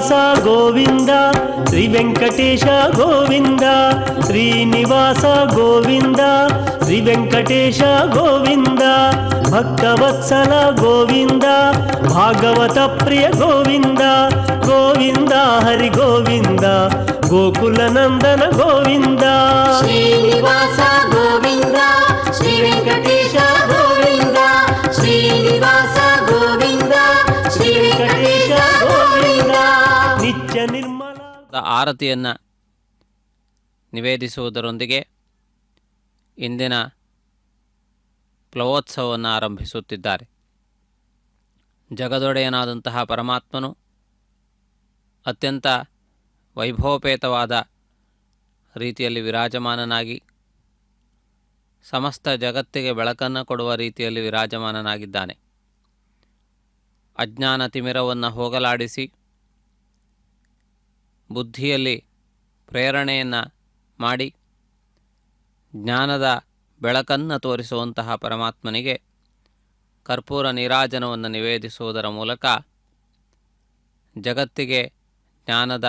ಶ್ರೀನಿವಾಸ ಗೋವಿಂದ ಶ್ರೀ ವೆಂಕಟೇಶ ಗೋವಿಂದ ಶ್ರೀನಿವಾಸ ಗೋವಿಂದ ಶ್ರೀ ವೆಂಕಟೇಶ ಗೋವಿಂದ ಭಕ್ತವತ್ಸಲ ಗೋವಿಂದ ಭಾಗವತ ಪ್ರಿಯ ಗೋವಿಂದ ಗೋವಿಂದ ಹರಿ ಗೋವಿಂದ ಗೋಕುಲ ನಂದನ ಗೋವಿಂದ ಶ್ರೀನಿವಾಸ ಗೋವಿಂದ ಶ್ರೀ ವೆಂಕಟೇಶ ಗೋವಿಂದ ಶ್ರೀನಿವಾಸ ಗೋವಿಂದ ಶ್ರೀ ವೆಂಕಟೇಶ ಗೋವಿಂದ. ನಿತ್ಯ ನಿರ್ಮಲ ಆರತಿಯನ್ನು ನಿವೇದಿಸುವುದರೊಂದಿಗೆ ಇಂದಿನ ಪ್ಲವೋತ್ಸವವನ್ನು ಆರಂಭಿಸುತ್ತಿದ್ದಾರೆ. ಜಗದೊಡೆಯನಾದಂತಹ ಪರಮಾತ್ಮನು ಅತ್ಯಂತ ವೈಭವಪೇತವಾದ ರೀತಿಯಲ್ಲಿ ವಿರಾಜಮಾನನಾಗಿ ಸಮಸ್ತ ಜಗತ್ತಿಗೆ ಬೆಳಕನ್ನು ಕೊಡುವ ರೀತಿಯಲ್ಲಿ ವಿರಾಜಮಾನನಾಗಿದ್ದಾನೆ. ಅಜ್ಞಾನ ತಿಮಿರವನ್ನು ಹೋಗಲಾಡಿಸಿ ಬುದ್ಧಿಯಲ್ಲಿ ಪ್ರೇರಣೆಯನ್ನು ಮಾಡಿ ಜ್ಞಾನದ ಬೆಳಕನ್ನು ತೋರಿಸುವಂತಹ ಪರಮಾತ್ಮನಿಗೆ ಕರ್ಪೂರ ನೀರಾಜನವನ್ನು ನಿವೇದಿಸುವುದರ ಮೂಲಕ ಜಗತ್ತಿಗೆ ಜ್ಞಾನದ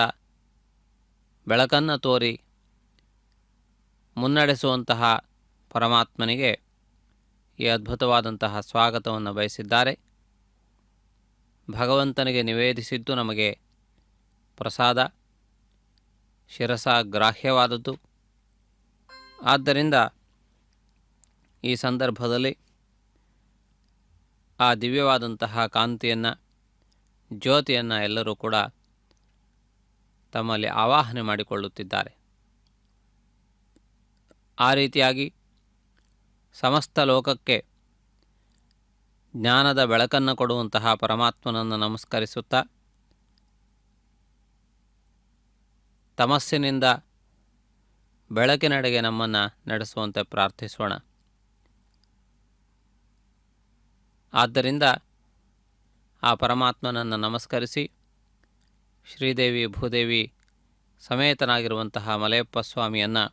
ಬೆಳಕನ್ನು ತೋರಿ ಮುನ್ನಡೆಸುವಂತಹ ಪರಮಾತ್ಮನಿಗೆ ಈ ಅದ್ಭುತವಾದಂತಹ ಸ್ವಾಗತವನ್ನು ಬಯಸಿದ್ದಾರೆ. ಭಗವಂತನಿಗೆ ನಿವೇದಿಸಿದ್ದು ನಮಗೆ ಪ್ರಸಾದ ಶಿರಸಾಗ್ರಾಹ್ಯವಾದದ್ದು. ಆದ್ದರಿಂದ ಈ ಸಂದರ್ಭದಲ್ಲಿ ಆ ದಿವ್ಯವಾದಂತಹ ಕಾಂತಿಯನ್ನು ಜ್ಯೋತಿಯನ್ನು ಎಲ್ಲರೂ ಕೂಡ ತಮ್ಮಲ್ಲಿ ಆವಾಹನೆ ಮಾಡಿಕೊಳ್ಳುತ್ತಿದ್ದಾರೆ. ಆ ರೀತಿಯಾಗಿ ಸಮಸ್ತ ಲೋಕಕ್ಕೆ ಜ್ಞಾನದ ಬೆಳಕನ್ನು ಕೊಡುವಂತಹ ಪರಮಾತ್ಮನನ್ನು ನಮಸ್ಕರಿಸುತ್ತಾ ತಮಸ್ಸಿನಿಂದ ಬೆಳಕಿನೆಡೆಗೆ ನಮ್ಮನ್ನು ನಡೆಸುವಂತೆ ಪ್ರಾರ್ಥಿಸೋಣ. ಆದ್ದರಿಂದ ಆ ಪರಮಾತ್ಮನನ್ನು ನಮಸ್ಕರಿಸಿ ಶ್ರೀದೇವಿ ಭೂದೇವಿ ಸಮೇತನಾಗಿರುವಂತಹ ಮಲಯಪ್ಪ ಸ್ವಾಮಿಯನ್ನು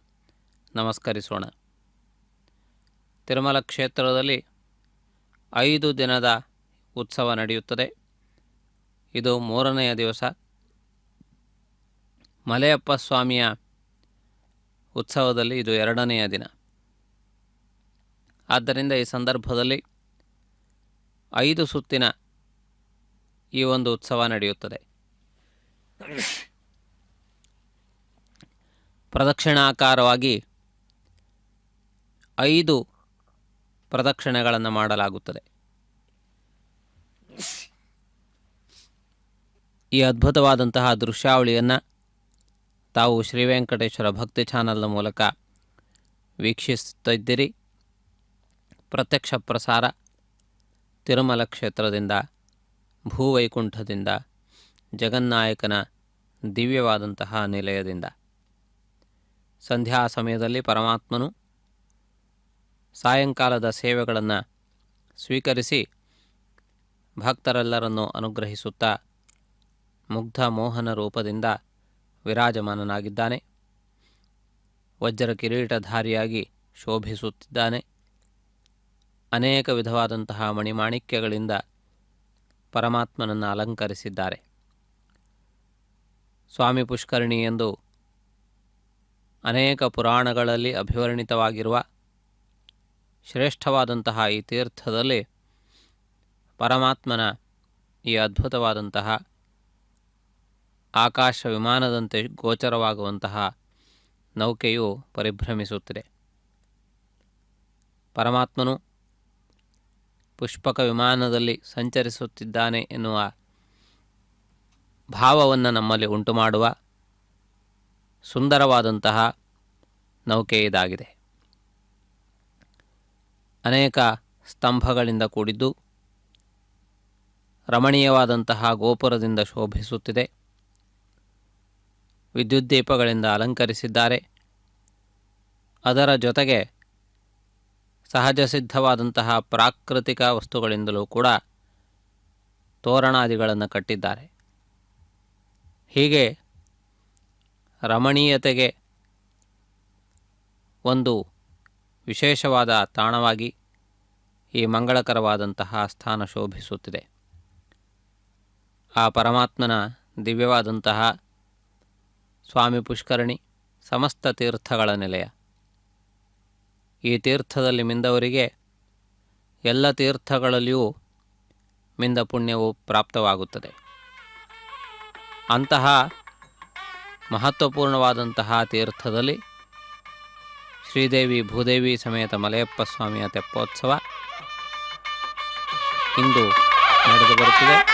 ನಮಸ್ಕರಿಸೋಣ. ತಿರುಮಲ ಕ್ಷೇತ್ರದಲ್ಲಿ 5 ದಿನದ ಉತ್ಸವ ನಡೆಯುತ್ತದೆ. ಇದು 3ನೆಯ ದಿವಸ. ಮಲಯಪ್ಪ ಸ್ವಾಮಿಯ ಉತ್ಸವದಲ್ಲಿ ಇದು 2ನೆಯ ದಿನ. ಆದ್ದರಿಂದ ಈ ಸಂದರ್ಭದಲ್ಲಿ 5 ಸುತ್ತಿನ ಈ ಒಂದು ಉತ್ಸವ ನಡೆಯುತ್ತದೆ. ಪ್ರದಕ್ಷಿಣಾಕಾರವಾಗಿ 5 ಪ್ರದಕ್ಷಿಣೆಗಳನ್ನು ಮಾಡಲಾಗುತ್ತದೆ. ಈ ಅದ್ಭುತವಾದಂತಹ ದೃಶ್ಯಾವಳಿಯನ್ನು ತಾವು ಶ್ರೀ ವೆಂಕಟೇಶ್ವರ ಭಕ್ತಿ ಚಾನಲ್ನ ಮೂಲಕ ವೀಕ್ಷಿಸುತ್ತಿದ್ದೀರಿ. ಪ್ರತ್ಯಕ್ಷ ಪ್ರಸಾರ ತಿರುಮಲ ಕ್ಷೇತ್ರದಿಂದ, ಭೂವೈಕುಂಠದಿಂದ, ಜಗನ್ನಾಯಕನ ದಿವ್ಯವಾದಂತಹ ನಿಲಯದಿಂದ. ಸಂಧ್ಯಾ ಸಮಯದಲ್ಲಿ ಪರಮಾತ್ಮನು ಸಾಯಂಕಾಲದ ಸೇವೆಗಳನ್ನು ಸ್ವೀಕರಿಸಿ ಭಕ್ತರೆಲ್ಲರನ್ನು ಅನುಗ್ರಹಿಸುತ್ತಾ ಮುಗ್ಧ ಮೋಹನ ರೂಪದಿಂದ ವಿರಾಜಮಾನನಾಗಿದ್ದಾನೆ. ವಜ್ರ ಕಿರೀಟಧಾರಿಯಾಗಿ ಶೋಭಿಸುತ್ತಿದ್ದಾನೆ. ಅನೇಕ ವಿಧವಾದಂತಹ ಮಣಿಮಾಣಿಕ್ಯಗಳಿಂದ ಪರಮಾತ್ಮನನ್ನು ಅಲಂಕರಿಸಿದ್ದಾರೆ. ಸ್ವಾಮಿ ಪುಷ್ಕರಿಣಿ ಎಂದು ಅನೇಕ ಪುರಾಣಗಳಲ್ಲಿ ಅಭಿವರ್ಣಿತವಾಗಿರುವ ಶ್ರೇಷ್ಠವಾದಂತಹ ಈ ತೀರ್ಥದಲ್ಲಿ ಪರಮಾತ್ಮನ ಈ ಅದ್ಭುತವಾದಂತಹ ಆಕಾಶ ವಿಮಾನದಂತೆ ಗೋಚರವಾಗುವಂತಹ ನೌಕೆಯು ಪರಿಭ್ರಮಿಸುತ್ತಿದೆ. ಪರಮಾತ್ಮನು ಪುಷ್ಪಕ ವಿಮಾನದಲ್ಲಿ ಸಂಚರಿಸುತ್ತಿದ್ದಾನೆ ಎನ್ನುವ ಭಾವವನ್ನು ನಮ್ಮಲ್ಲಿ ಉಂಟುಮಾಡುವ ಸುಂದರವಾದಂತಹ ನೌಕೆ ಇದಾಗಿದೆ. ಅನೇಕ ಸ್ತಂಭಗಳಿಂದ ಕೂಡಿದ್ದು ರಮಣೀಯವಾದಂತಹ ಗೋಪುರದಿಂದ ಶೋಭಿಸುತ್ತಿದೆ. ವಿದ್ಯುತ್ ದೀಪಗಳಿಂದ ಅಲಂಕರಿಸಿದ್ದಾರೆ. ಅದರ ಜೊತೆಗೆ ಸಹಜ ಸಿದ್ಧವಾದಂತಹ ಪ್ರಾಕೃತಿಕ ವಸ್ತುಗಳಿಂದಲೂ ಕೂಡ ತೋರಣಾದಿಗಳನ್ನು ಕಟ್ಟಿದ್ದಾರೆ. ಹೀಗೆ ರಮಣೀಯತೆಗೆ ಒಂದು ವಿಶೇಷವಾದ ತಾಣವಾಗಿ ಈ ಮಂಗಳಕರವಾದಂತಹ ಸ್ಥಾನ ಶೋಭಿಸುತ್ತಿದೆ. ಆ ಪರಮಾತ್ಮನ ದಿವ್ಯವಾದಂತಹ ಸ್ವಾಮಿ ಪುಷ್ಕರಣಿ ಸಮಸ್ತ ತೀರ್ಥಗಳ ನಿಲಯ. ಈ ತೀರ್ಥದಲ್ಲಿ ಮಿಂದವರಿಗೆ ಎಲ್ಲ ತೀರ್ಥಗಳಲ್ಲಿಯೂ ಮಿಂದ ಪುಣ್ಯವು ಪ್ರಾಪ್ತವಾಗುತ್ತದೆ. ಅಂತಹ ಮಹತ್ವಪೂರ್ಣವಾದಂತಹ ತೀರ್ಥದಲ್ಲಿ ಶ್ರೀದೇವಿ ಭೂದೇವಿ ಸಮೇತ ಮಲಯಪ್ಪ ಸ್ವಾಮಿಯ ತೆಪ್ಪೋತ್ಸವ ಇಂದು ನಡೆದು ಬರುತ್ತಿದೆ.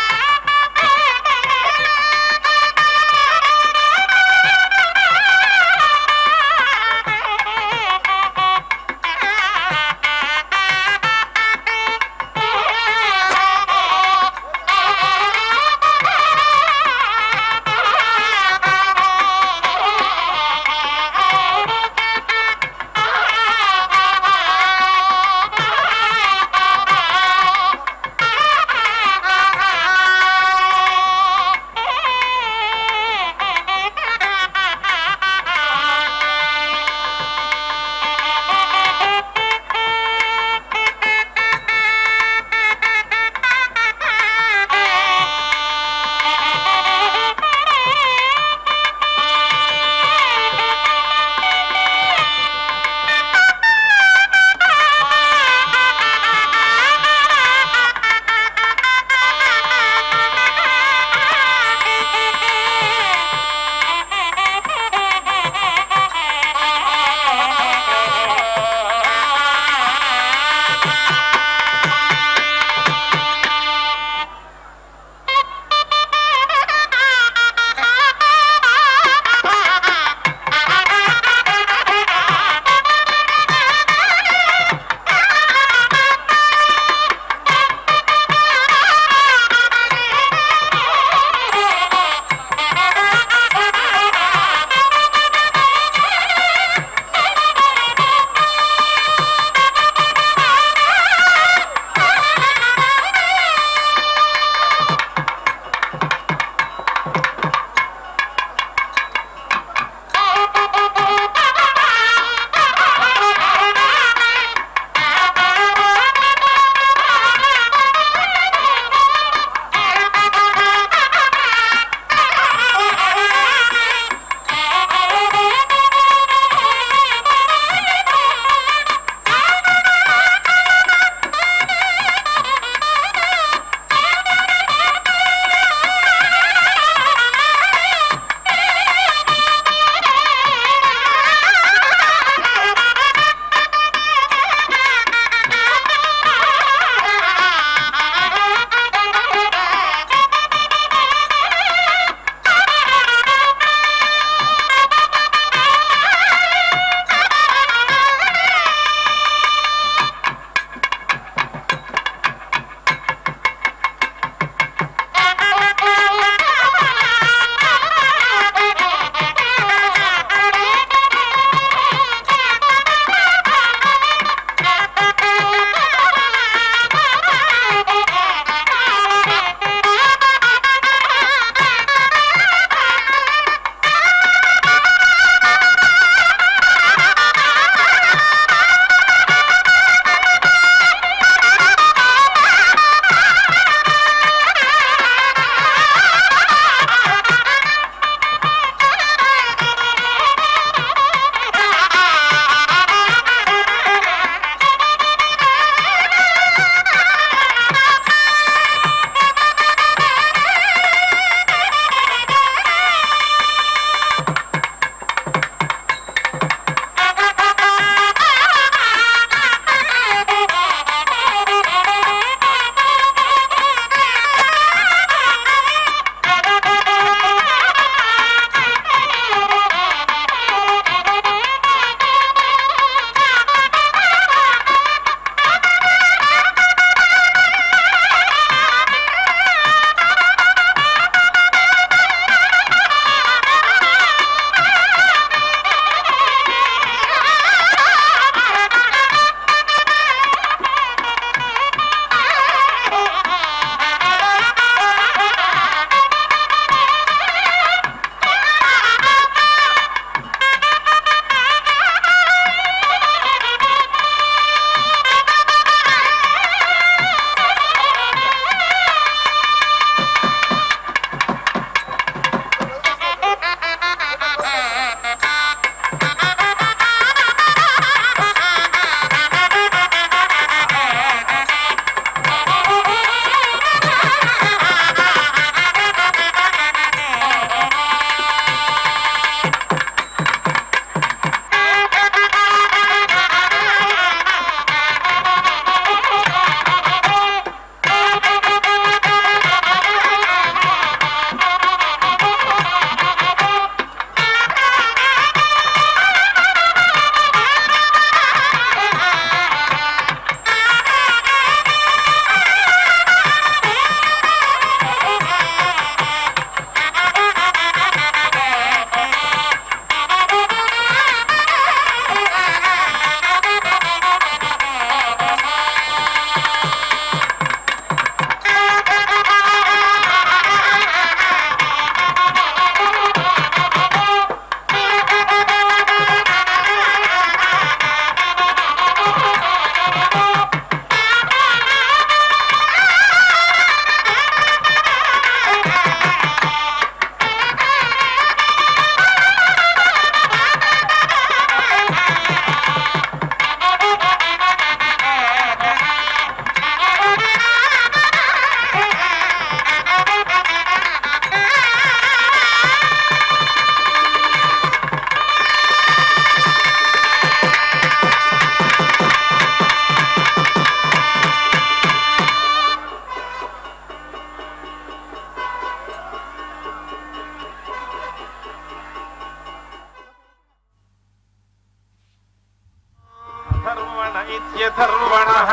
इत्यथर्वणः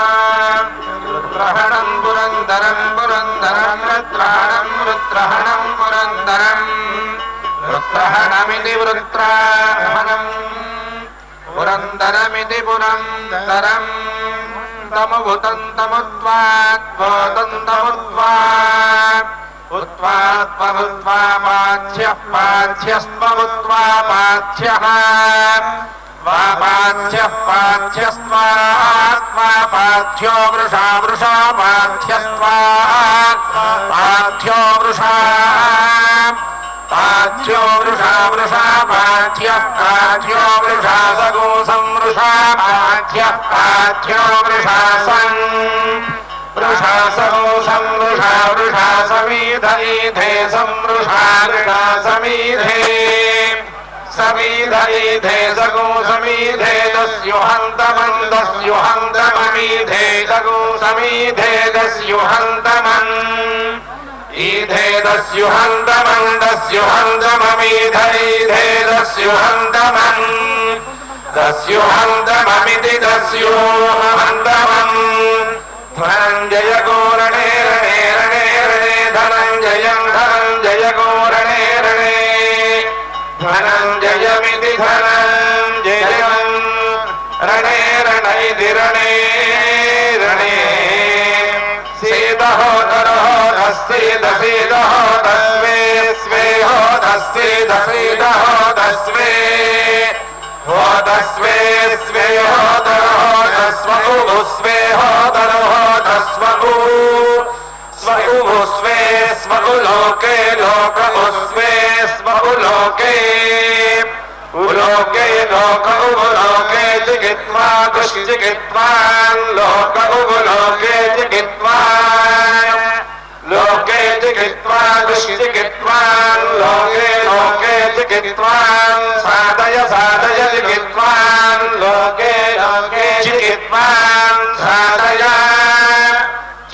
रुद्रहणं पुरन्दरं पुरन्दरं रुद्राहणं रुद्रहणं पुरन्दरं रुद्रहणमिति वृत्राहणम् पुरन्दरमिति पुरन्दरं तमुभुतन्तमुत्वात्पोतन्तमुत्वा उत्वात्पमुत्वा पाथ्यः पाथ्यस्त्वमुत्वा पाथ्यः पाथ्यः पाथ्यस्त्वात्मा पाथ्यो वृषा वृषा पाथ्यस्त्वात्मा पाथ्यो वृषा पाथ्यो वृषा वृषा पाथ्यः पाथ्यो वृषा सगोसं वृषा पाथ्यः पाथ्यो वृषा सन् वृषा सगोसं वृषा वृषा समीधैधे संवृषा वृषा समीधे समीधैधे सगो समीधे दस्युहन्तममीधे सगो समीधे दस्युहन्तमन् ईधे दस्युहन्तममीधैधे दस्युहन्तमन् दस्युहन्तममिति दस्युहन्तमम् धनञ्जय गोरणे रणे रणे रणे धनञ्जयं धनञ्जय गोरणे रणे धनञ्जयमिति धनञ्जयं रणे रणैति रणे रणे सीदहोदरो दस्सीदसीदहो दस्वे स्वे हो दस्सीदसीदहो दस्वे हो दस्वे स्वे होदरो दस्वु स्वे होदरो दस्वु स्वु स्वे स्वु लोके लोक स्वे स्वु लोके उलोके लोक उलोके चिकित्वा दुश्चिकित्वान् लोक उलोके चिकित्वान् लोके चिकित्वा दुश्चिकित्वान् लोके लोके चिकित्वान् साधय साधय चिकित्वान् लोके लोके चिकित्वान् साधय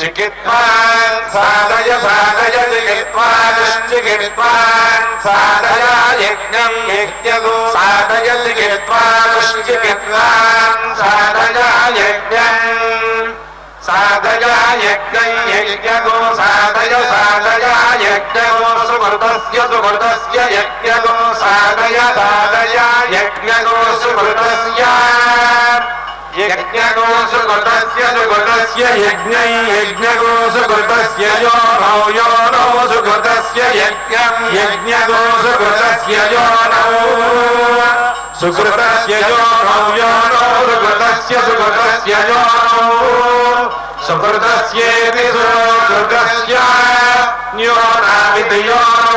चिकित्वान् साधय साधय चिकित्वान् दुश्चिकित्वान् साधय यज्ञं यज्ञगो साधय चिकित्वान् दुश्चिकित्वान् साधय यज्ञं साधय यज्ञं यज्ञगो साधय साधय यज्ञगो सुकृतस्य यज्ञगो साधय साधय यज्ञगो सुकृतस्य यज्ञगो सुकृतस्य यज्ञं यज्ञगो सुकृतस्य यो नो सुकृतस्य यज्ञं यज्ञगो सुकृतस्य यो नो सुकृतस्य यो नो सुकृतस्य यो नो सुकृतस्येति सुकृतस्य न्यो नाविति यो नो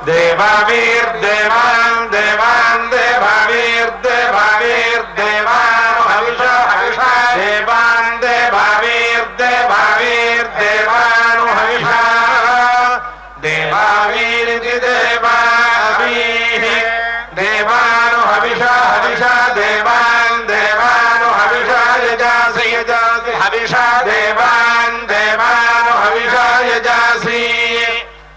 देवावीर्देवान् देवान् देवावीर्देवावीर्देवान् हविषा हविषा देवान् देवावीर्देवावीर्देवान् हविषा देवावीरिति देवावीः देवान् हविषा हविषा देवान् देवान् हविषा यजासि यजासि हविषा देवान् देवान् हविषा यजासि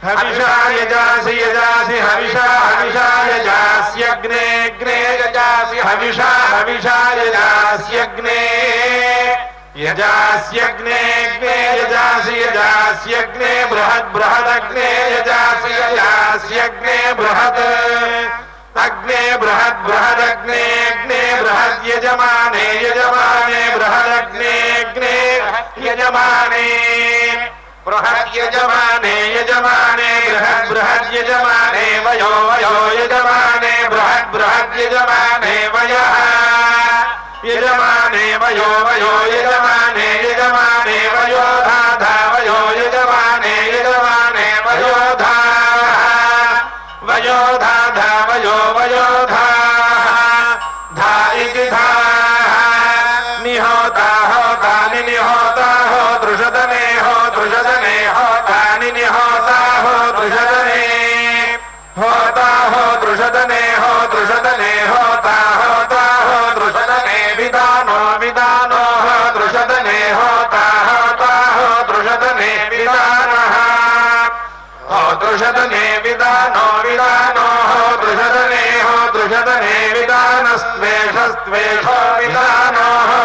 हविषा यजासि यजासि हविषा हविषा यजास्यग्ने अग्ने यजासि हविषा हविषा यजास्यग्ने यजास्यग्ने अग्ने यजासि यजास्यग्ने बृहद् बृहदग्ने यजासि यजास्यग्ने बृहद् अग्ने बृहद् बृहदग्ने अग्ने बृहद् यजमाने यजमाने बृहदग्ने अग्ने यजमाने बृहद् यजमाने यजमाने बृहद् बृहद् यजमाने वयो वयो यजमाने बृहद् बृहद् यजमाने वयः यजमाने वयो वयो यजमाने यजमाने वयो धा वयो यजमाने यजमाने वयो धा वयो धा वयो वयो धा इति धा निहोता होता निहोता हो दृशदने होता निहोता हो दृशदने होता हो दृशदने होता हो दृशदने विदानो विदानो हो दृशदने होता हो दृशदने विदानः हो दृशदने विदानो विदानो हो दृशदने विदानस्त्वेषस्त्वेषो विदानो हो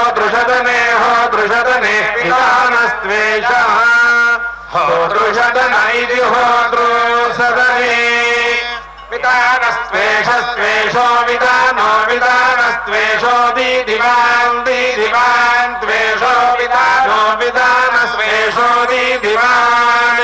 त्वेषस्त्वेषो विधानो विधानस्त्वेषो दिदिवान् दिदिवान् त्वेषो विधानो विधानस्त्वेषो दिदिवान्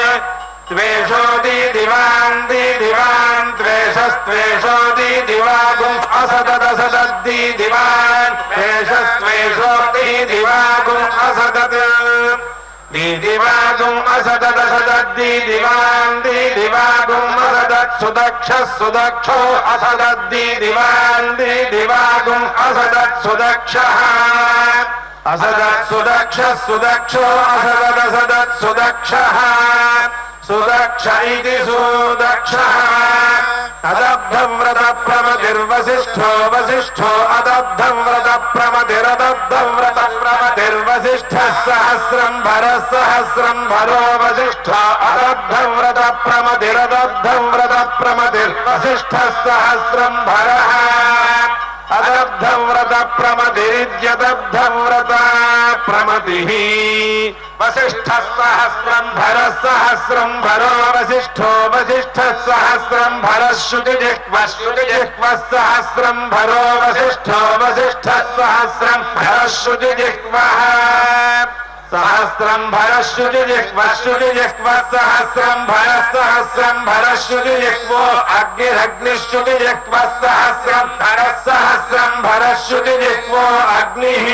त्वेषो दिदिवान् दिदिवान् त्वेषस्त्वेषो दिदिवागुम् असददसदद्दिदिवान् त्वेषस्त्वेषो दिदिवागुम् असदत् दिदिवागुम् असददसदद्दिदिवान् दिदिवागुम् असदत् सुदक्षः सुदक्षो असदद्दिदिवान् दिदिवागुम् असदत् सुदक्षः असदत् सुदक्षः सुदक्षो असददसदत् सुदक्षः सुदक्ष इति सुदक्षः अदब्धव्रतप्रमतिर्वसिष्ठो वसिष्ठो अदब्धव्रतप्रमतिरदब्धव्रतप्रमतिर्वसिष्ठः सहस्रं भरो वसिष्ठो अदब्धव्रतप्रमतिरदब्धव्रतप्रमतिर्वसिष्ठः सहस्रं भरः अदब्धव्रतप्रमतिरित्यदब्धव्रता प्रमतिः वसिष्ठः सहस्रं भरो वसिष्ठो वसिष्ठः सहस्रं भरः श्रुतिजिह्वः सहस्रं भरो वसिष्ठो वसिष्ठः सहस्रं भरः श्रुतिजिह्वः सहस्रं भरः श्रुतिजिह्वः सहस्रं भरः श्रुतिजिह्वो अग्निरग्निश्रुतिजिह्वः सहस्रं भरः श्रुतिजिह्वो अग्निः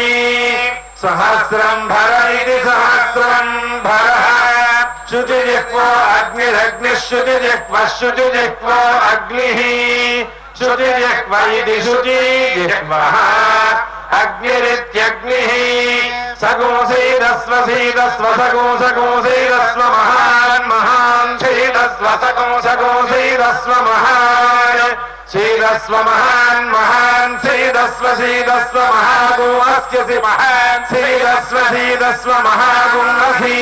सहस्रं भर इति सहस्रं भरः श्रुतिजिह्वो अग्निरग्निश्रुतिजिह्वो अग्निः श्रुतिजिह्व इति शुचिजिह्वः अग्निरित्यग्निः सगुंसेदस्व सगुंसेदस्व महान् सगुंसेदस्व महान् सेदस्व महान् सेदस्व महागुमस्यसि महान् सेदस्व महागुमसि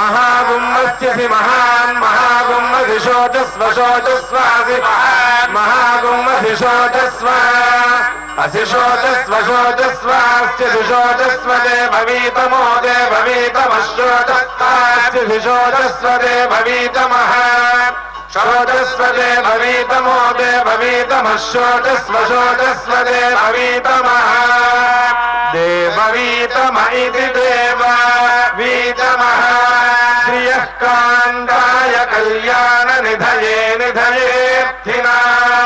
महागुमस्यसि महागुमसि शोचस्वासि महागुमसि शोचस्व असि शोचस्वास्यसि शोचस्व देववीतमो देववीतमशोचस्वास्यसि शोचस्व देववीतमः शोचस्व देववीतमो देववीतमशोचस्व देववीतमः देववीतम इति देववीतमः श्रियः कान्ताय कल्याणनिधये निधयेऽर्थिनाम्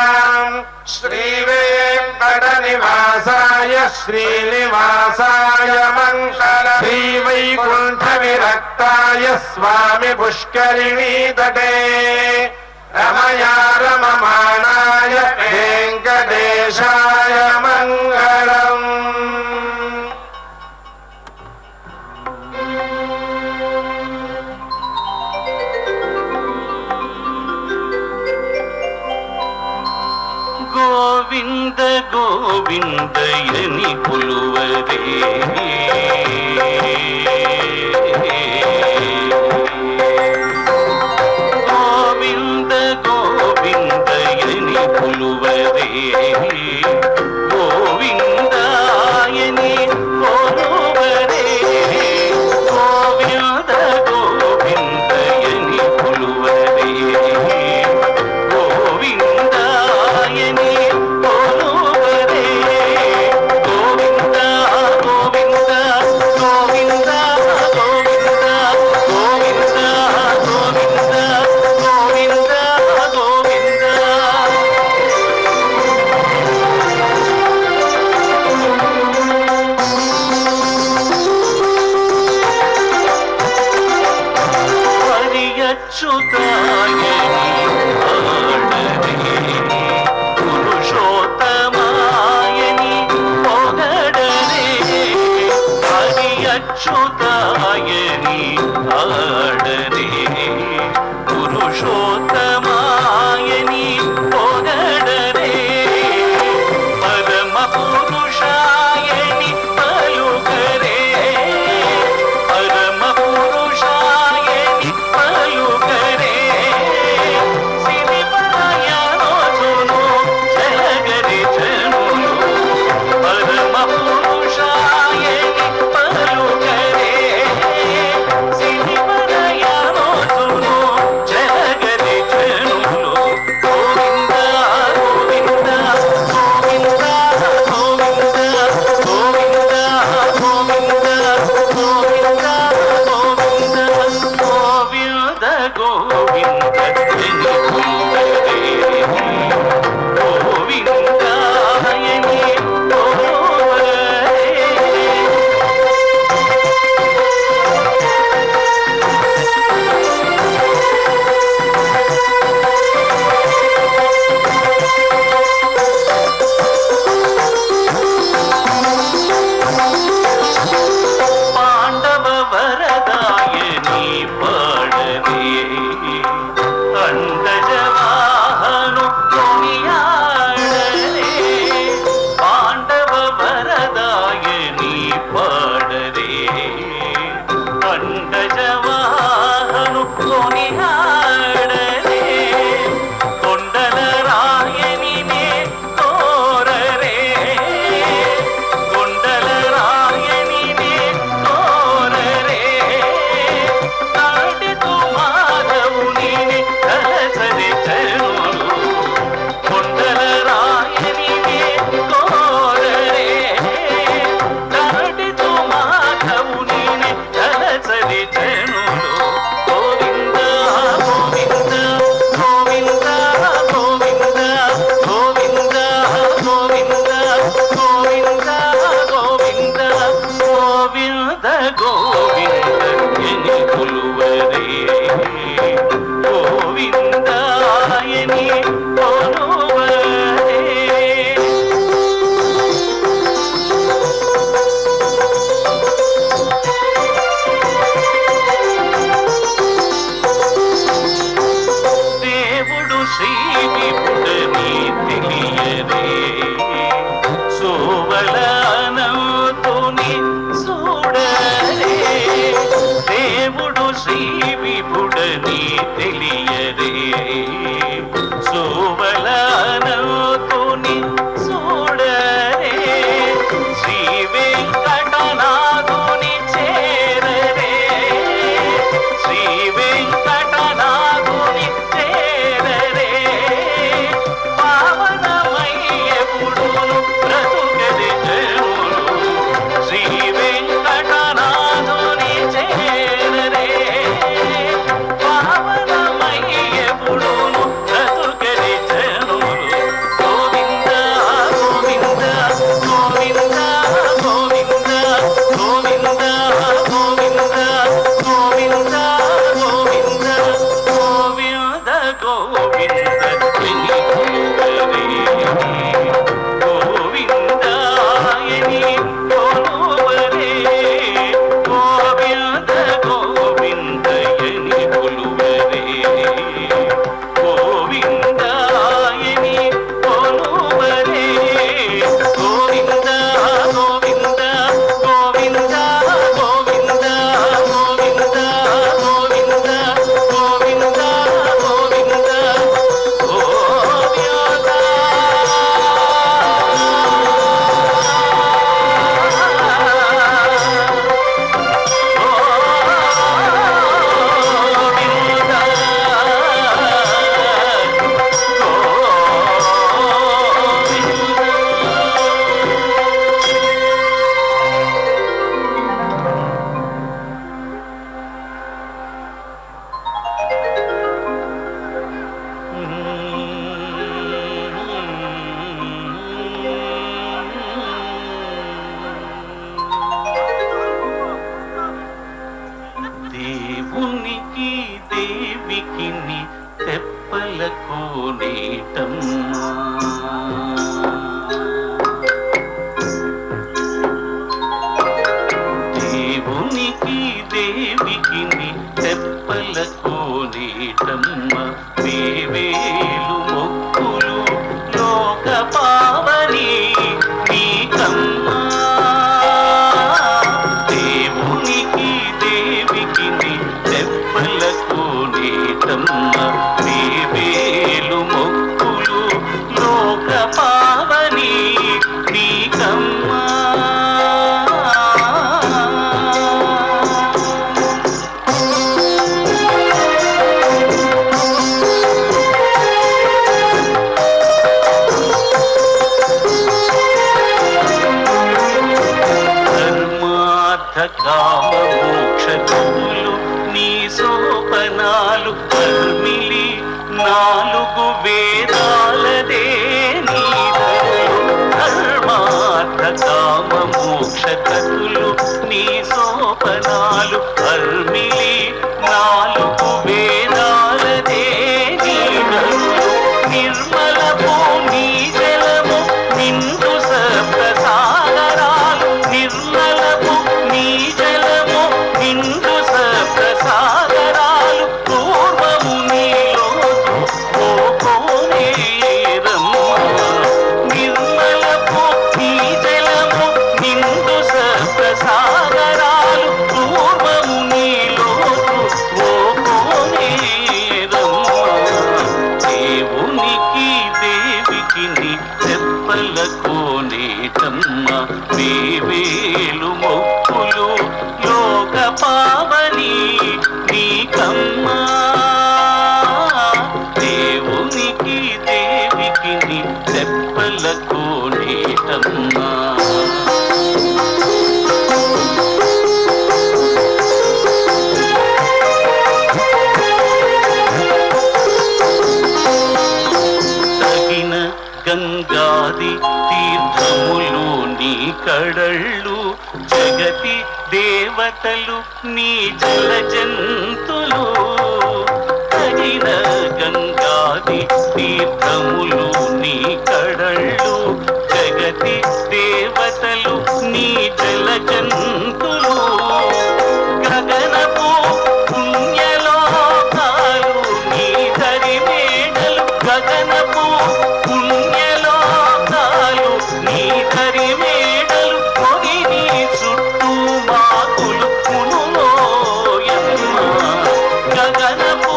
श्रीवेङ्कटनिवासाय श्रीनिवासाय मङ्गल श्रीवैकुण्ठविरक्ताय स्वामि पुष्करिणी तटे रमया रममाणाय वेङ्कटेशाय मङ्गलम् गोविंद गोविंद यनि पुलुवरे गोविंद गोविंद यनि पुलुवरे गोविंद यनि पुलुवरे गोविंद गोविंद यनि पुलुवरे गोविंद यनि पुलुवरे गोविंद गोविंद गोविंद गोविंद गोविंद गोविंद गोविंद गोविंद हरियच्युताय पुरुषोत्तमायनि पोगडरे हरियच्युतायनि आडरे पुरुषोत्तमायनि पोगडरे परम पुरुषायनि पलुकरे परम पुरुषायनि पलुकरे सिरिपरायणो सुनो जयगरि जनुलो परम पुरुषायनि पलुकरे सिरिपरायणो सुनो जयगरि जनुलो गोविंद गोविंद గోవింద ఎని కొలువరే గోవిందాయని కొలువరే. దేవుడు శ్రీ విపుడని తెలియరే సోవలనంతుని చూడరే. దేవుడు శ్రీ విపుడని తెలియరే సోవలనంతుని చూడరే. శ్రీ వెంకటనాథుని చేరరే శ్రీ వెంకటనాథుని చేరరే. పావనమయ్యపుడును బ్రతుకది జనులు శ్రీ వెంకటనాథుని చేరరే. పావనమయ్యపుడును బ్రతుకది జనులు. గోవింద గోవింద గోవింద గోవింద గోవింద గోవింద గోవింద గోవింద గోవింద గోవింద ఎని కొలువరే గోవిందాయని కొలువరే గోవింద గోవింద ఎని కొలువరే గోవిందాయని కొలువరే. గోవింద గోవింద గోవింద గోవింద గోవింద గోవింద గోవింద గోవింద దేవునికి దేవికి తెప్పలకు నీటమ్మా. దేవునికి దేవికి తెప్పలకు నీటమ్మ. వేవేలు మొక్కులు లోక పావని నీకమ్మా. దేవునికి దేవికి తెప్పలకు నీటమ్మ. వేవేలు మొక్కులు లోక పావని నీకమ్మా. కామ మోక్ష కవులు నీ సోపనాలు కర్మిలి 4 వేదాలదే నీదలు. ధర్మార్థ కామ మోక్ష కవులు నీ సోపనాలు కర్మిలి 4 వేదాలదే నీదలు. నిర్మలము నీ జలము నిండు సప్తసాగరాలు. నిర్మలము నీ జలము నిండు సప్తసాగరాలు. పూర్వము నీలోతు ఓకోనేరమ్మ. నిర్మలము నీ జలము నిండు సప్తసాగరాలు. పూర్వము నీలోతు ఓకోనేరమ్మ. దేవునికి దేవికి తెప్పలకు నీటమ్మ. వేవేలు మొక్కులు లోక పావని నీకమ్మా. దేవునికి దేవికి తెప్పలకు నీటమ్మా. గంగాది తీర్థములు నీ కడళ్ళు జగతి దేవతలు నీ జల జంతులు తగిన గంగాది తీర్థములు నీ కడళ్ళు జగతి దేవతలు నీ జల జంతులు గగనపు పుణ్యలోకాలు నీ దరి మేడలు గగనపు పుణ్యలోకాలు నీ దరి మేడలు పొగి నీ చుట్టూ మాకులు మునులోయమ్మ గగనపు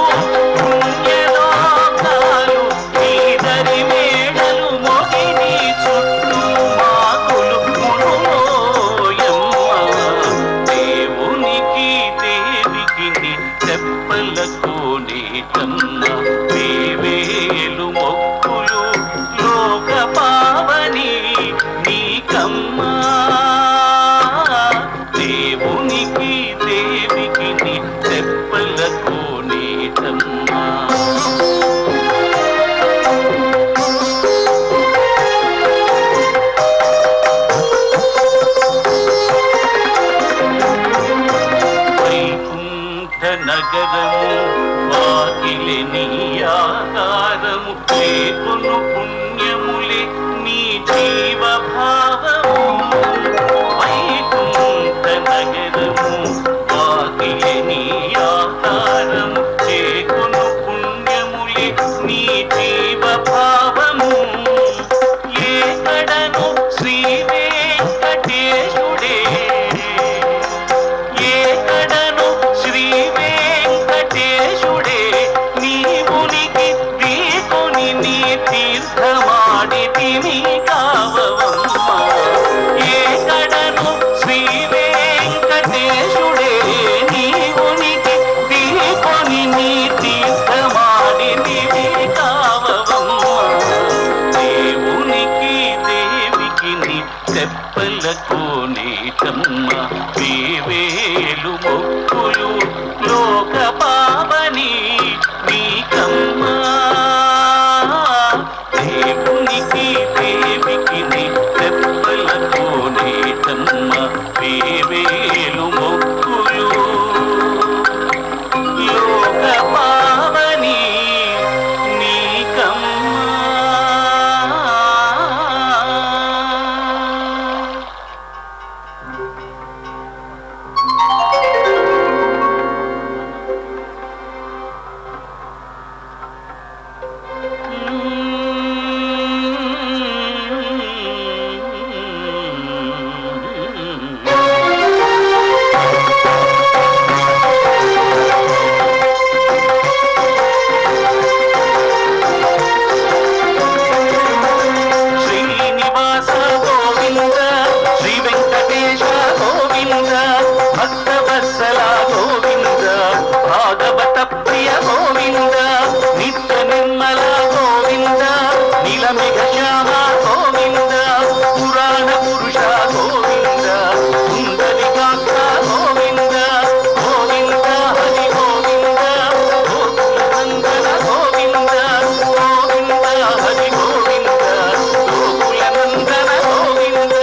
పుణ్యలోకాలు నీ దరి మేడలు మొగి నీ చుట్టూ మాకులు మునులోయమ్మ దేవునికి దేవికి నీ తెప్పలకు నీటమ్మ వేవేలు మొక్కులు లోక పావని నీకమ్మా దేవునికి దేవికి నీ తెప్పలకు నీటమ్మా వైకుంఠ నగరము వాకిలి నీ ఆకారము లేకును పుణ్యములే నీ జీవభావము వైకుంఠ నగరము వాకిలి నీ ఆకారము లేకును పుణ్యములే నీ జీవభావము ఏకడను శ్రీ వెంకటేశుడే ఏకడను శ్రీ వెంకటేశుడే నీవునికి దీకుని నీ తీర్థమాడి తిని కావవమ్మ ఏకడను శ్రీ వెంకటేశుడే నీవునికి దీకుని నీ తీర్థమాడి తిని కావవమ్మ దేవునికి దేవికి నీ తెప్పలకు నీటమ్మ వేవేలు మొక్కులు లోక పావని నీకమ్మా దేవునికి దేవికి నీ తెప్పలకు నీటమ్మ వేవేలు మొక్కులు లోక పావని నీకమ్మా శ్రీనివాస గోవింద శ్రీ వెంకటేశ గోవింద భక్తవత్సల గోవింద భాగవత ప్రియ గోవింద నిత్య నిర్మల గోవింద నీలమిఘ శ్యామ గోవింద పురాణ పురుష గోవింద సుందరికాక్ష గోవింద గోవింద హరి గోవింద గోకుల నందన గోవింద గోవింద హరి గోవింద గోకుల నందన గోవింద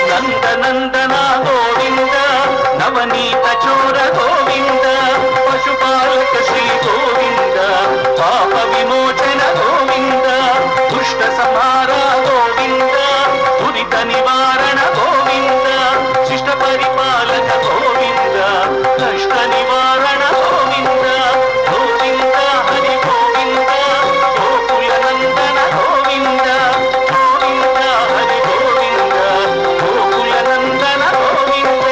నందనందన గోవింద నవనీత చోర గోవింద పశుపాలక శ్రీ గోవింద పాప విమోచన గోవింద దుష్ట సంహార గోవింద దురిత నివారణ గోవింద శిష్ట పరిపాలక గోవింద కష్ట నివారణ గోవింద గోవింద హరి గోవింద గోకుల నందన గోవింద గోవింద హరి గోవింద గోకుల నందన గోవింద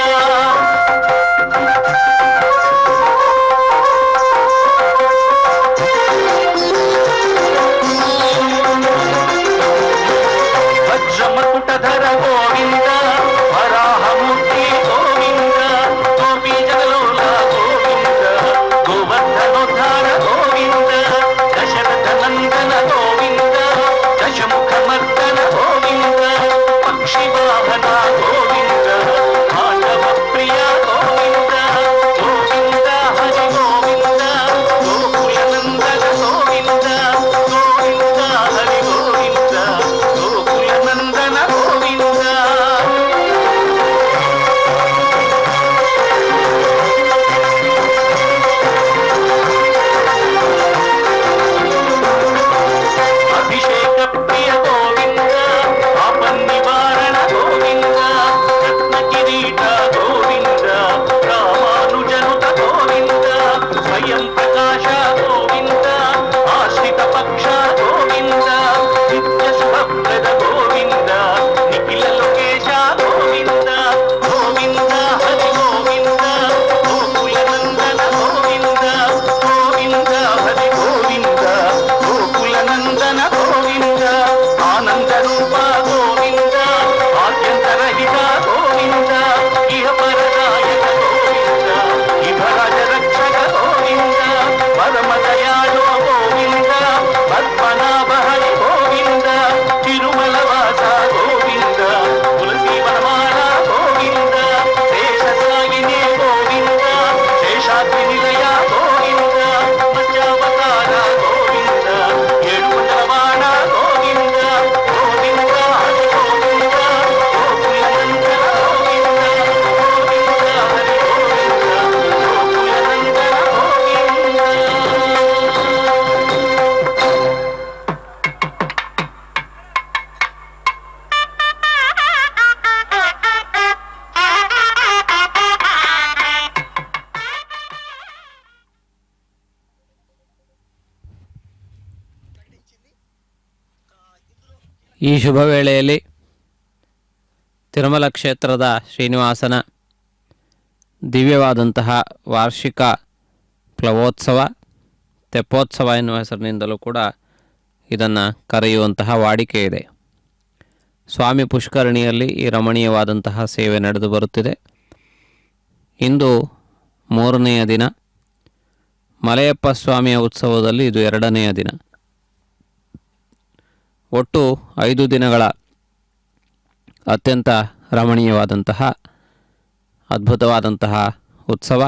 ಈ ಶುಭ ವೇಳೆಯಲ್ಲಿ ತಿರುಮಲ ಕ್ಷೇತ್ರದ ಶ್ರೀನಿವಾಸನ ದಿವ್ಯವಾದಂತಹ ವಾರ್ಷಿಕ ಪ್ಲವೋತ್ಸವ, ತೆಪ್ಪೋತ್ಸವ ಎನ್ನುವ ಹೆಸರಿನಿಂದಲೂ ಕೂಡ ಇದನ್ನು ಕರೆಯುವಂತಹ ವಾಡಿಕೆ ಇದೆ. ಸ್ವಾಮಿ ಪುಷ್ಕರಣಿಯಲ್ಲಿ ಈ ರಮಣೀಯವಾದಂತಹ ಸೇವೆ ನಡೆದು ಬರುತ್ತಿದೆ. ಇಂದು 3ನೆಯ ದಿನ. ಮಲಯಪ್ಪ ಸ್ವಾಮಿಯ ಉತ್ಸವದಲ್ಲಿ ಇದು 2ನೆಯ ದಿನ. ಒಟ್ಟು 5 ದಿನಗಳ ಅತ್ಯಂತ ರಮಣೀಯವಾದಂತಹ ಅದ್ಭುತವಾದಂತಹ ಉತ್ಸವ.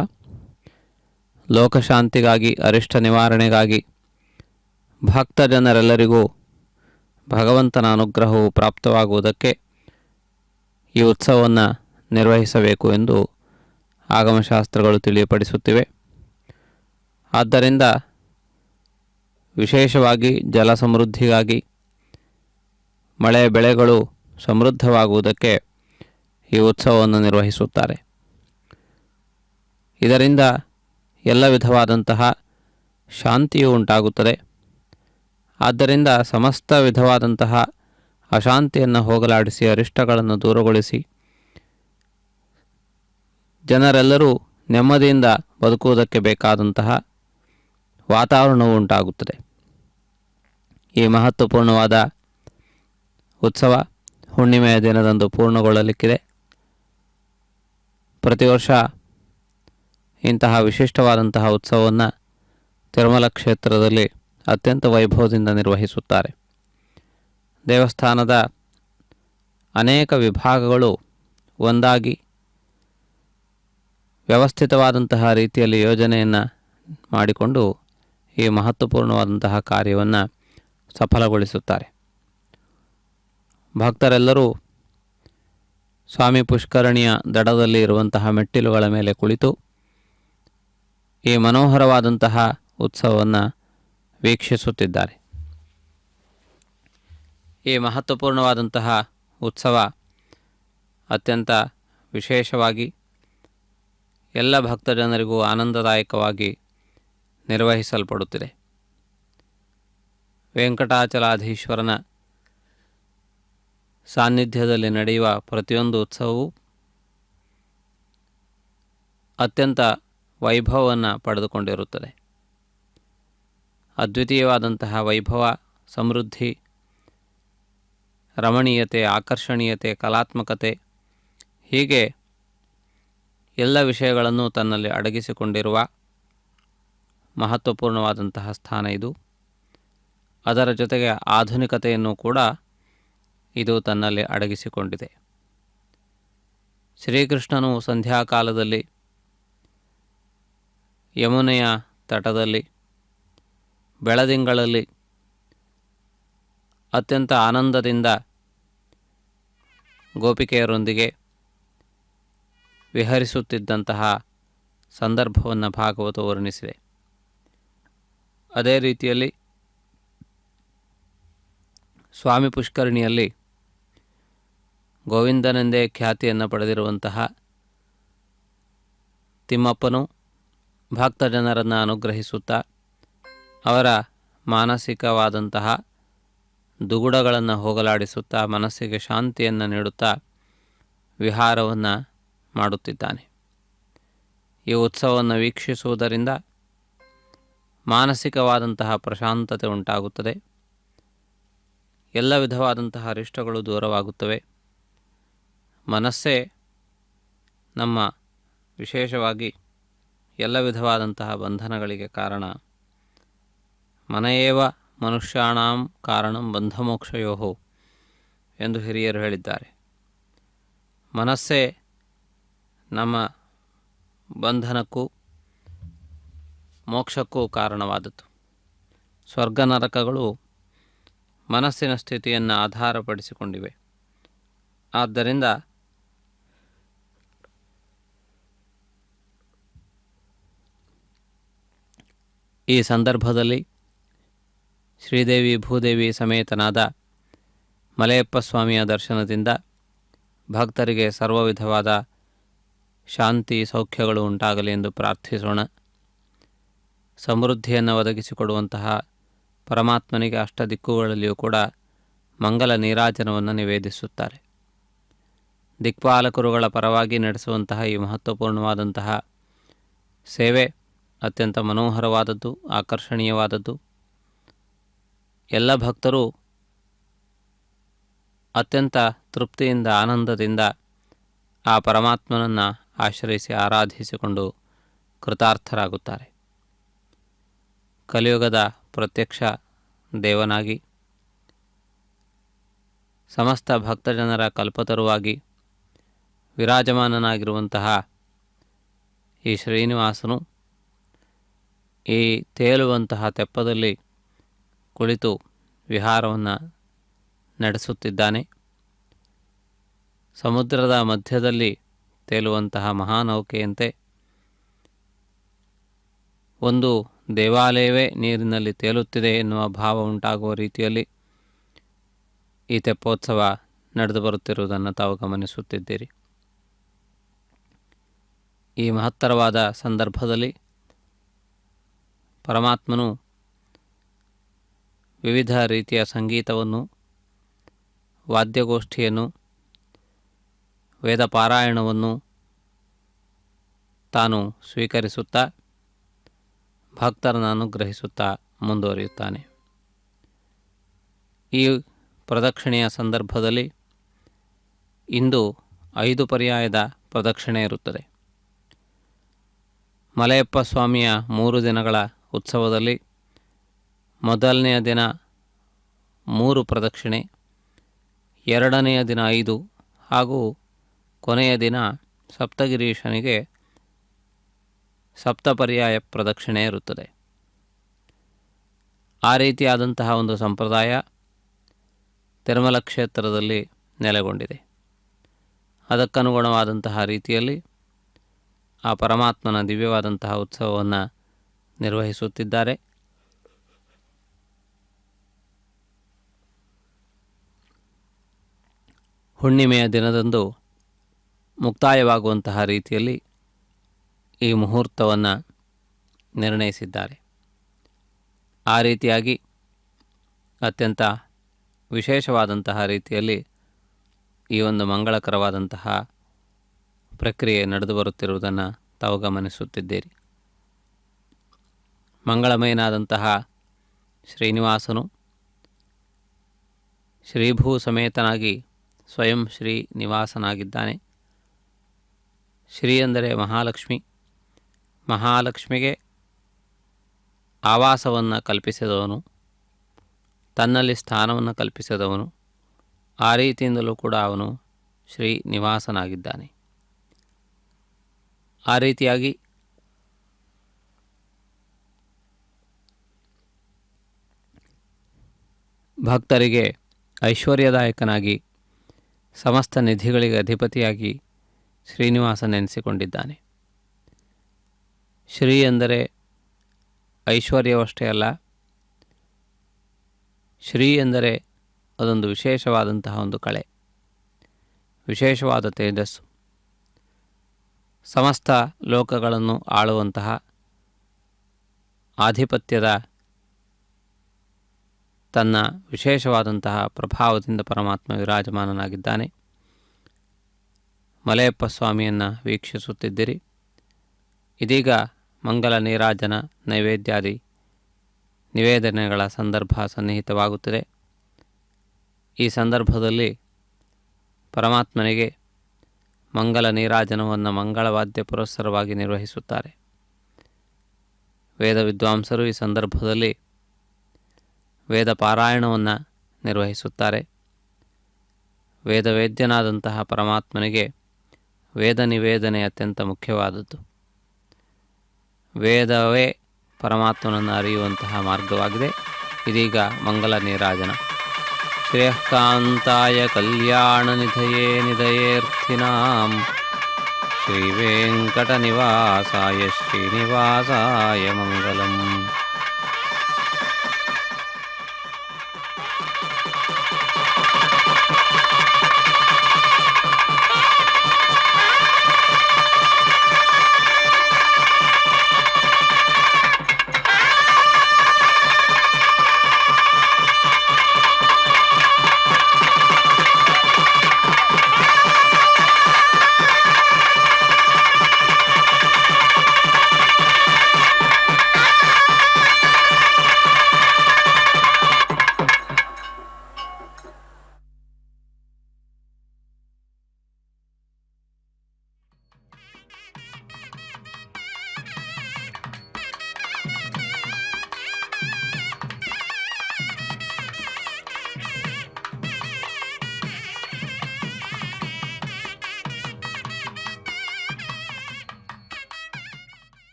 ಲೋಕಶಾಂತಿಗಾಗಿ, ಅರಿಷ್ಟ ನಿವಾರಣೆಗಾಗಿ ಭಕ್ತ ಜನರೆಲ್ಲರಿಗೂ ಭಗವಂತನ ಅನುಗ್ರಹವು ಪ್ರಾಪ್ತವಾಗುವುದಕ್ಕೆ ಈ ಉತ್ಸವವನ್ನು ನಿರ್ವಹಿಸಬೇಕು ಎಂದು ಆಗಮಶಾಸ್ತ್ರಗಳು ತಿಳಿಯಪಡಿಸುತ್ತಿವೆ. ಆದ್ದರಿಂದ ವಿಶೇಷವಾಗಿ ಜಲ ಸಮೃದ್ಧಿಗಾಗಿ, ಮಳೆ ಬೆಳೆಗಳು ಸಮೃದ್ಧವಾಗುವುದಕ್ಕೆ ಈ ಉತ್ಸವವನ್ನು ನಿರ್ವಹಿಸುತ್ತಾರೆ. ಇದರಿಂದ ಎಲ್ಲ ವಿಧವಾದಂತಹ ಶಾಂತಿಯೂ ಉಂಟಾಗುತ್ತದೆ. ಆದ್ದರಿಂದ ಸಮಸ್ತ ವಿಧವಾದಂತಹ ಅಶಾಂತಿಯನ್ನು ಹೋಗಲಾಡಿಸಿ, ಅರಿಷ್ಟಗಳನ್ನು ದೂರಗೊಳಿಸಿ ಜನರೆಲ್ಲರೂ ನೆಮ್ಮದಿಯಿಂದ ಬದುಕುವುದಕ್ಕೆ ಬೇಕಾದಂತಹ ವಾತಾವರಣವು ಉಂಟಾಗುತ್ತದೆ. ಈ ಮಹತ್ವಪೂರ್ಣವಾದ ಉತ್ಸವ ಹುಣ್ಣಿಮೆಯ ದಿನದಂದು ಪೂರ್ಣಗೊಳ್ಳಲಿಕ್ಕಿದೆ. ಪ್ರತಿ ವರ್ಷ ಇಂತಹ ವಿಶಿಷ್ಟವಾದಂತಹ ಉತ್ಸವವನ್ನು ತಿರುಮಲ ಕ್ಷೇತ್ರದಲ್ಲಿ ಅತ್ಯಂತ ವೈಭವದಿಂದ ನಿರ್ವಹಿಸುತ್ತಾರೆ. ದೇವಸ್ಥಾನದ ಅನೇಕ ವಿಭಾಗಗಳು ಒಂದಾಗಿ ವ್ಯವಸ್ಥಿತವಾದಂತಹ ರೀತಿಯಲ್ಲಿ ಯೋಜನೆಯನ್ನು ಮಾಡಿಕೊಂಡು ಈ ಮಹತ್ವಪೂರ್ಣವಾದಂತಹ ಕಾರ್ಯವನ್ನು ಸಫಲಗೊಳಿಸುತ್ತಾರೆ. ಭಕ್ತರೆಲ್ಲರೂ ಸ್ವಾಮಿ ಪುಷ್ಕರಣಿಯ ದಡದಲ್ಲಿ ಇರುವಂತಹ ಮೆಟ್ಟಿಲುಗಳ ಮೇಲೆ ಕುಳಿತು ಈ ಮನೋಹರವಾದಂತಹ ಉತ್ಸವವನ್ನು ವೀಕ್ಷಿಸುತ್ತಿದ್ದಾರೆ. ಈ ಮಹತ್ವಪೂರ್ಣವಾದಂತಹ ಉತ್ಸವ ಅತ್ಯಂತ ವಿಶೇಷವಾಗಿ ಎಲ್ಲ ಭಕ್ತ ಜನರಿಗೂ ಆನಂದದಾಯಕವಾಗಿ ನಿರ್ವಹಿಸಲ್ಪಡುತ್ತಿದೆ. ವೆಂಕಟಾಚಲಾಧೀಶ್ವರನ ಸಾನ್ನಿಧ್ಯದಲ್ಲಿ ನಡೆಯುವ ಪ್ರತಿಯೊಂದು ಉತ್ಸವವೂ ಅತ್ಯಂತ ವೈಭವವನ್ನು ಪಡೆದುಕೊಂಡಿರುತ್ತದೆ. ಅದ್ವಿತೀಯವಾದಂತಹ ವೈಭವ, ಸಮೃದ್ಧಿ, ರಮಣೀಯತೆ, ಆಕರ್ಷಣೀಯತೆ, ಕಲಾತ್ಮಕತೆ, ಹೀಗೆ ಎಲ್ಲ ವಿಷಯಗಳನ್ನು ತನ್ನಲ್ಲಿ ಅಡಗಿಸಿಕೊಂಡಿರುವ ಮಹತ್ವಪೂರ್ಣವಾದಂತಹ ಸ್ಥಾನ ಇದು. ಅದರ ಜೊತೆಗೆ ಆಧುನಿಕತೆಯನ್ನು ಕೂಡ ಇದು ತನ್ನಲ್ಲಿ ಅಡಗಿಸಿಕೊಂಡಿದೆ. ಶ್ರೀಕೃಷ್ಣನು ಸಂಧ್ಯಾಕಾಲದಲ್ಲಿ ಯಮುನೆಯ ತಟದಲ್ಲಿ ಬೆಳದಿಂಗಳಲ್ಲಿ ಅತ್ಯಂತ ಆನಂದದಿಂದ ಗೋಪಿಕೆಯರೊಂದಿಗೆ ವಿಹರಿಸುತ್ತಿದ್ದಂತಹ ಸಂದರ್ಭವನ್ನು ಭಾಗವತ ವರ್ಣಿಸಿದೆ. ಅದೇ ರೀತಿಯಲ್ಲಿ ಸ್ವಾಮಿ ಪುಷ್ಕರಣಿಯಲ್ಲಿ ಗೋವಿಂದನೆಂದೇ ಖ್ಯಾತಿಯನ್ನು ಪಡೆದಿರುವಂತಹ ತಿಮ್ಮಪ್ಪನು ಭಕ್ತ ಜನರನ್ನು ಅನುಗ್ರಹಿಸುತ್ತಾ ಅವರ ಮಾನಸಿಕವಾದಂತಹ ದುಗುಡಗಳನ್ನು ಹೋಗಲಾಡಿಸುತ್ತಾ ಮನಸ್ಸಿಗೆ ಶಾಂತಿಯನ್ನು ನೀಡುತ್ತಾ ವಿಹಾರವನ್ನು ಮಾಡುತ್ತಿದ್ದಾನೆ. ಈ ಉತ್ಸವವನ್ನು ವೀಕ್ಷಿಸುವುದರಿಂದ ಮಾನಸಿಕವಾದಂತಹ ಪ್ರಶಾಂತತೆ ಉಂಟಾಗುತ್ತದೆ. ಎಲ್ಲ ವಿಧವಾದಂತಹ ಅರಿಷ್ಟಗಳು ದೂರವಾಗುತ್ತವೆ. ಮನಸ್ಸೇ ನಮ್ಮ ವಿಶೇಷವಾಗಿ ಎಲ್ಲ ವಿಧವಾದಂತಹ ಬಂಧನಗಳಿಗೆ ಕಾರಣ. ಮನಯೇವ ಮನುಷ್ಯಾಣಾಂ ಕಾರಣಂ ಬಂಧಮೋಕ್ಷಯೋ ಎಂದು ಹಿರಿಯರು ಹೇಳಿದ್ದಾರೆ. ಮನಸ್ಸೇ ನಮ್ಮ ಬಂಧನಕ್ಕೂ ಮೋಕ್ಷಕ್ಕೂ ಕಾರಣವಾದದ್ದು. ಸ್ವರ್ಗ ನರಕಗಳು ಮನಸ್ಸಿನ ಸ್ಥಿತಿಯನ್ನು ಆಧಾರಪಡಿಸಿಕೊಂಡಿವೆ. ಆದ್ದರಿಂದ ಈ ಸಂದರ್ಭದಲ್ಲಿ ಶ್ರೀದೇವಿ ಭೂದೇವಿ ಸಮೇತನಾದ ಮಲಯಪ್ಪ ಸ್ವಾಮಿಯ ದರ್ಶನದಿಂದ ಭಕ್ತರಿಗೆ ಸರ್ವ ವಿಧವಾದ ಶಾಂತಿ ಸೌಖ್ಯಗಳು ಉಂಟಾಗಲಿ ಎಂದು ಪ್ರಾರ್ಥಿಸೋಣ. ಸಮೃದ್ಧಿಯನ್ನು ಒದಗಿಸಿಕೊಡುವಂತಹ ಪರಮಾತ್ಮನಿಗೆ ಅಷ್ಟ ದಿಕ್ಕುಗಳಲ್ಲಿಯೂ ಕೂಡ ಮಂಗಲ ನೀರಾಜನವನ್ನು ನಿವೇದಿಸುತ್ತಾರೆ. ದಿಕ್ಪಾಲಕರುಗಳ ಪರವಾಗಿ ನಡೆಸುವಂತಹ ಈ ಮಹತ್ವಪೂರ್ಣವಾದಂತಹ ಸೇವೆ ಅತ್ಯಂತ ಮನೋಹರವಾದದ್ದು, ಆಕರ್ಷಣೀಯವಾದದ್ದು. ಎಲ್ಲ ಭಕ್ತರು ಅತ್ಯಂತ ತೃಪ್ತಿಯಿಂದ, ಆನಂದದಿಂದ ಆ ಪರಮಾತ್ಮನನ್ನು ಆಶ್ರಯಿಸಿ ಆರಾಧಿಸಿಕೊಂಡು ಕೃತಾರ್ಥರಾಗುತ್ತಾರೆ. ಕಲಿಯುಗದ ಪ್ರತ್ಯಕ್ಷ ದೇವನಾಗಿ, ಸಮಸ್ತ ಭಕ್ತಜನರ ಕಲ್ಪತರುವಾಗಿ ವಿರಾಜಮಾನನಾಗಿರುವಂತಹ ಈ ಶ್ರೀನಿವಾಸನು ಈ ತೇಲುವಂತಹ ತೆಪ್ಪದಲ್ಲಿ ಕುಳಿತು ವಿಹಾರವನ್ನು ನಡೆಸುತ್ತಿದ್ದಾನೆ. ಸಮುದ್ರದ ಮಧ್ಯದಲ್ಲಿ ತೇಲುವಂತಹ ಮಹಾನೌಕೆಯಂತೆ ಒಂದು ದೇವಾಲಯವೇ ನೀರಿನಲ್ಲಿ ತೇಲುತ್ತಿದೆ ಎನ್ನುವ ಭಾವ ಉಂಟಾಗುವ ರೀತಿಯಲ್ಲಿ ಈ ತೆಪ್ಪೋತ್ಸವ ನಡೆದು ಬರುತ್ತಿರುವುದನ್ನು ತಾವು ಗಮನಿಸುತ್ತಿದ್ದೀರಿ. ಈ ಮಹತ್ತರವಾದ ಸಂದರ್ಭದಲ್ಲಿ ಪರಮಾತ್ಮನು ವಿವಿಧ ರೀತಿಯ ಸಂಗೀತವನ್ನು, ವಾದ್ಯಗೋಷ್ಠಿಯನ್ನು, ವೇದ ಪಾರಾಯಣವನ್ನು ತಾನು ಸ್ವೀಕರಿಸುತ್ತಾ ಭಕ್ತರನ್ನು ಅನುಗ್ರಹಿಸುತ್ತಾ ಮುಂದುವರಿಯುತ್ತಾನೆ. ಈ ಪ್ರದಕ್ಷಿಣೆಯ ಸಂದರ್ಭದಲ್ಲಿ ಇಂದು 5 ಪರ್ಯಾಯದ ಪ್ರದಕ್ಷಿಣೆ ಇರುತ್ತದೆ. ಮಲಯಪ್ಪ ಸ್ವಾಮಿಯ 3 ದಿನಗಳ ಉತ್ಸವದಲ್ಲಿ ಮೊದಲನೆಯ ದಿನ 3 ಪ್ರದಕ್ಷಿಣೆ, ಎರಡನೆಯ ದಿನ 5 ಹಾಗೂ ಕೊನೆಯ ದಿನ ಸಪ್ತಗಿರೀಶನಿಗೆ ಸಪ್ತಪರ್ಯಾಯ ಪ್ರದಕ್ಷಿಣೆ ಇರುತ್ತದೆ. ಆ ರೀತಿಯಾದಂತಹ ಒಂದು ಸಂಪ್ರದಾಯ ತಿರುಮಲ ಕ್ಷೇತ್ರದಲ್ಲಿ ನೆಲೆಗೊಂಡಿದೆ. ಅದಕ್ಕನುಗುಣವಾದಂತಹ ರೀತಿಯಲ್ಲಿ ಆ ಪರಮಾತ್ಮನ ದಿವ್ಯವಾದಂತಹ ಉತ್ಸವವನ್ನು ನಿರ್ವಹಿಸುತ್ತಿದ್ದಾರೆ. ಹುಣ್ಣಿಮೆಯ ದಿನದಂದು ಮುಕ್ತಾಯವಾಗುವಂತಹ ರೀತಿಯಲ್ಲಿ ಈ ಮುಹೂರ್ತವನ್ನು ನಿರ್ಣಯಿಸಿದ್ದಾರೆ. ಆ ರೀತಿಯಾಗಿ ಅತ್ಯಂತ ವಿಶೇಷವಾದಂತಹ ರೀತಿಯಲ್ಲಿ ಈ ಒಂದು ಮಂಗಳಕರವಾದಂತಹ ಪ್ರಕ್ರಿಯೆ ನಡೆದು ಬರುತ್ತಿರುವುದನ್ನು ತಾವು ಗಮನಿಸುತ್ತಿದ್ದೀರಿ. ಮಂಗಳಮಯನಾದಂತಹ ಶ್ರೀನಿವಾಸನು ಶ್ರೀಭೂ ಸಮೇತನಾಗಿ ಸ್ವಯಂ ಶ್ರೀನಿವಾಸನಾಗಿದ್ದಾನೆ. ಶ್ರೀ ಅಂದರೆ ಮಹಾಲಕ್ಷ್ಮಿ. ಮಹಾಲಕ್ಷ್ಮಿಗೆ ಆವಾಸವನ್ನು ಕಲ್ಪಿಸಿದವನು, ತನ್ನಲ್ಲಿ ಸ್ಥಾನವನ್ನು ಕಲ್ಪಿಸಿದವನು. ಆ ರೀತಿಯಿಂದಲೂ ಕೂಡ ಅವನು ಶ್ರೀನಿವಾಸನಾಗಿದ್ದಾನೆ. ಆ ರೀತಿಯಾಗಿ ಭಕ್ತರಿಗೆ ಐಶ್ವರ್ಯದಾಯಕನಾಗಿ, ಸಮಸ್ತ ನಿಧಿಗಳಿಗೆ ಅಧಿಪತಿಯಾಗಿ ಶ್ರೀನಿವಾಸನೆನಿಸಿಕೊಂಡಿದ್ದಾನೆ. ಶ್ರೀ ಎಂದರೆ ಐಶ್ವರ್ಯವಷ್ಟೇ ಅಲ್ಲ, ಶ್ರೀ ಎಂದರೆ ಅದೊಂದು ವಿಶೇಷವಾದಂತಹ ಒಂದು ಕಳೆ, ವಿಶೇಷವಾದ ತೇಜಸ್ಸು. ಸಮಸ್ತ ಲೋಕಗಳನ್ನು ಆಳುವಂತಹ ಆಧಿಪತ್ಯದ ತನ್ನ ವಿಶೇಷವಾದಂತಹ ಪ್ರಭಾವದಿಂದ ಪರಮಾತ್ಮ ವಿರಾಜಮಾನನಾಗಿದ್ದಾನೆ. ಮಲಯಪ್ಪ ಸ್ವಾಮಿಯನ್ನು ವೀಕ್ಷಿಸುತ್ತಿದ್ದಿರಿ. ಇದೀಗ ಮಂಗಲ ನೀರಾಜನ ನೈವೇದ್ಯಾದಿ ನಿವೇದನೆಗಳ ಸಂದರ್ಭ ಸನ್ನಿಹಿತವಾಗುತ್ತಿದೆ. ಈ ಸಂದರ್ಭದಲ್ಲಿ ಪರಮಾತ್ಮನಿಗೆ ಮಂಗಲ ನೀರಾಜನವನ್ನು ಮಂಗಳವಾದ್ಯ ಪುರಸ್ಸರವಾಗಿ ನಿರ್ವಹಿಸುತ್ತಾರೆ. ವೇದ ವಿದ್ವಾಂಸರು ಈ ಸಂದರ್ಭದಲ್ಲಿ ವೇದ ಪಾರಾಯಣವನ್ನು ನಿರ್ವಹಿಸುತ್ತಾರೆ. ವೇದವೇದ್ಯನಾದಂತಹ ಪರಮಾತ್ಮನಿಗೆ ವೇದ ನಿವೇದನೆ ಅತ್ಯಂತ ಮುಖ್ಯವಾದದ್ದು. ವೇದವೇ ಪರಮಾತ್ಮನನ್ನು ಅರಿಯುವಂತಹ ಮಾರ್ಗವಾಗಿದೆ. ಇದೀಗ ಮಂಗಲ ನೀರಾಜನ. ಶ್ರೇಯಃಕಾಂತಾಯ ಕಲ್ಯಾಣ ನಿಧಯೇ ನಿಧಯೇರ್ಥಿನಾಂ ಶ್ರೀ ವೆಂಕಟ ನಿವಾಸಾಯ ಶ್ರೀನಿವಾಸಾಯ ಮಂಗಲಂ.